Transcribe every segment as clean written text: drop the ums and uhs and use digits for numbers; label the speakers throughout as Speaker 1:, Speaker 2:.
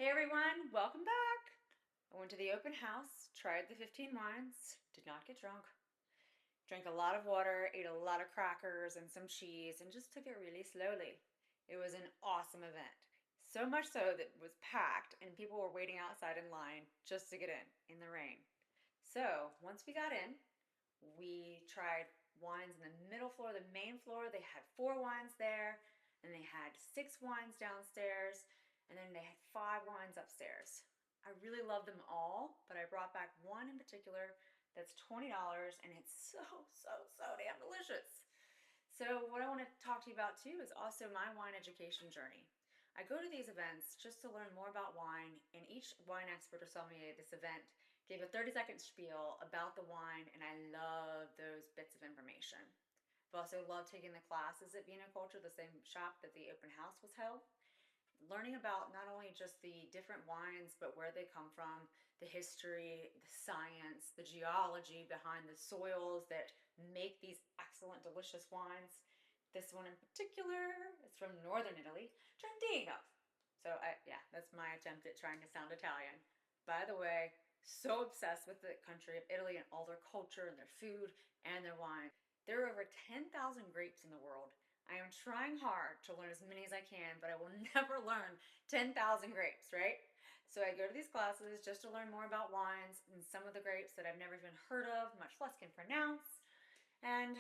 Speaker 1: Hey everyone, welcome back. I went to the open house, tried the 15 wines, did not get drunk, drank a lot of water, ate a lot of crackers and some cheese, and just took it really slowly. It was an awesome event. So much so that it was packed and people were waiting outside in line just to get in the rain. So once we got in, we tried wines in the middle floor, the main floor. They had four wines there, and they had six wines downstairs, and then they had five wines upstairs. I really love them all, but I brought back one in particular that's $20, and it's so damn delicious. So, what I want to talk to you about too is also my wine education journey. I go to these events just to learn more about wine, and each wine expert or sommelier at this event gave a 30-second spiel about the wine, and I love those bits of information. I've also loved taking the classes at Viniculture, the same shop that the open house was held, learning about not only just the different wines, but where they come from, the history, the science, the geology behind the soils that make these excellent, delicious wines. This one in particular is from northern Italy, Trentino. Yeah, that's my attempt at trying to sound Italian. By the way, so obsessed with the country of Italy and all their culture and their food and their wine. There are over 10,000 grapes in the world. I am trying hard to learn as many as I can, but I will never learn 10,000 grapes, right? So I go to these classes just to learn more about wines and some of the grapes that I've never even heard of, much less can pronounce. And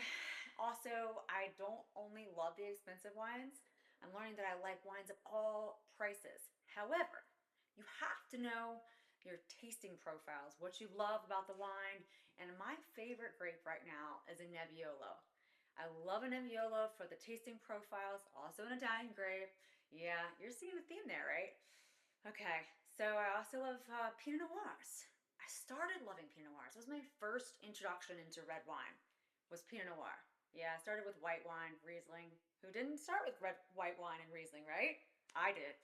Speaker 1: also, I don't only love the expensive wines, I'm learning that I like wines of all prices. However, you have to know your tasting profiles, what you love about the wine. And my favorite grape right now is a Nebbiolo. I love a Nebbiolo for the tasting profiles, also an Italian grape. Yeah, you're seeing the theme there, right? Okay, so I also love Pinot Noirs. I started loving Pinot Noirs. It was my first introduction into red wine, was Pinot Noir. Yeah, I started with white wine, Riesling. Who didn't start with white wine and Riesling, right? I did.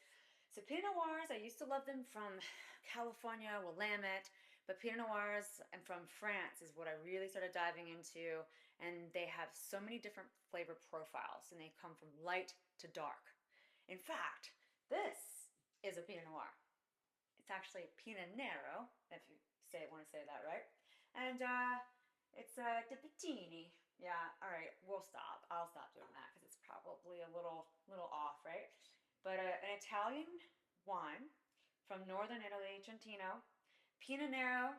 Speaker 1: So Pinot Noirs, I used to love them from California, Willamette, but Pinot Noirs and from France is what I really started diving into, and they have so many different flavor profiles, and they come from light to dark. In fact, this is a Pinot Noir. It's actually a Pinot Nero, if you want to say that right. And it's De Pittini. Yeah, all right, we'll stop. I'll stop doing that because it's probably a little off, right? But an Italian wine from northern Italy, Trentino. Pinot Nero,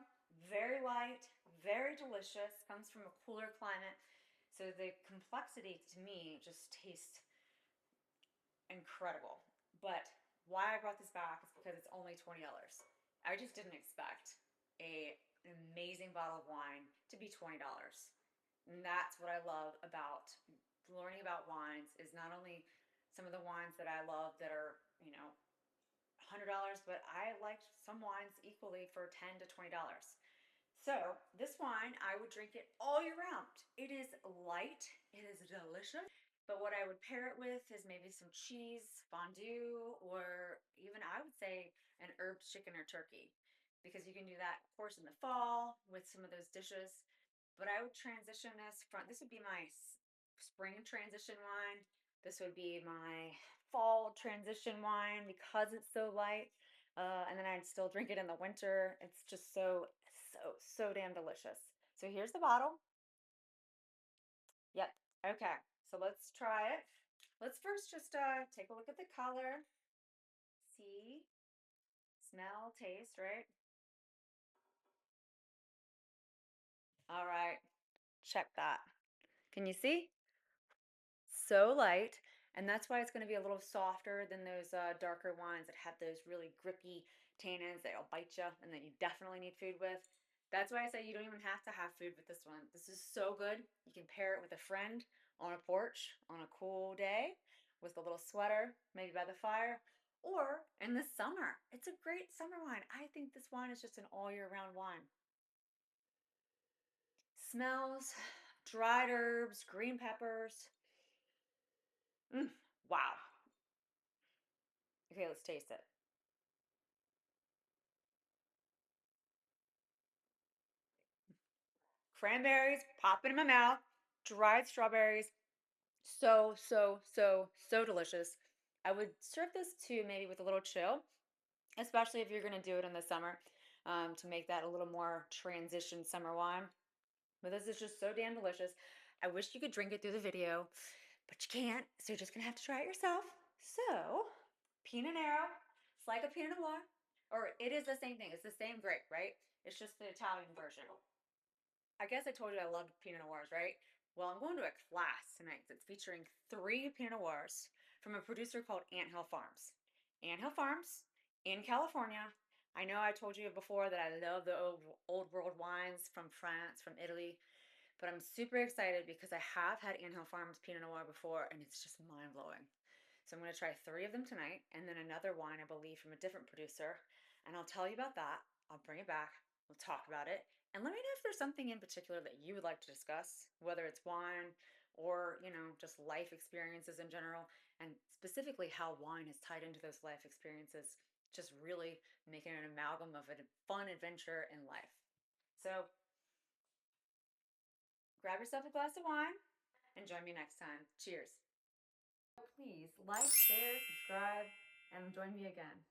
Speaker 1: very light, very delicious, comes from a cooler climate. So the complexity to me just tastes incredible. But why I brought this back is because it's only $20. I just didn't expect an amazing bottle of wine to be $20. And that's what I love about learning about wines is not only some of the wines that I love that are, $100, but I like some wines equally for $10 to $20. So this wine, I would drink it all year round. It is light, it is delicious. But what I would pair it with is maybe some cheese, fondue, or even I would say an herbed chicken or turkey, because you can do that, of course, in the fall with some of those dishes. But I would transition this would be my spring transition wine. This would be my fall transition wine because it's so light. And then I'd still drink it in the winter. It's just so damn delicious. So here's the bottle. Yep. Okay. So let's try it. Let's first just take a look at the color. See, smell, taste, right? All right. Check that. Can you see? So light, and that's why it's going to be a little softer than those darker wines that have those really grippy tannins that'll bite you and that you definitely need food with. That's why I say you don't even have to have food with this one. This is so good. You can pair it with a friend on a porch on a cool day with a little sweater, maybe by the fire, or in the summer. It's a great summer wine. I think this wine is just an all year round wine. Smells, dried herbs, green peppers. Wow. Okay, let's taste it. Cranberries popping in my mouth, dried strawberries. So delicious. I would serve this too, maybe with a little chill. especially if you're going to do it in the summer, to make that a little more transition summer wine. But this is just so damn delicious. I wish you could drink it through the video, but you can't. So you're just gonna have to try it yourself. So, Pinot Nero, it's like a Pinot Noir, or it is the same thing. It's the same grape, right? It's just the Italian version. I guess I told you I loved Pinot Noirs, right? Well, I'm going to a class tonight that's featuring 3 Pinot Noirs from a producer called Anthill Farms. Anthill Farms in California. I know I told you before that I love the old world wines from France, from Italy, but I'm super excited because I have had Anthill Farms Pinot Noir before and it's just mind blowing. So I'm going to try 3 of them tonight and then another wine, I believe, from a different producer. And I'll tell you about that. I'll bring it back. We'll talk about it. And let me know if there's something in particular that you would like to discuss, whether it's wine or, just life experiences in general, and specifically how wine is tied into those life experiences, just really making an amalgam of a fun adventure in life. So grab yourself a glass of wine and join me next time. Cheers. Please like, share, subscribe, and join me again.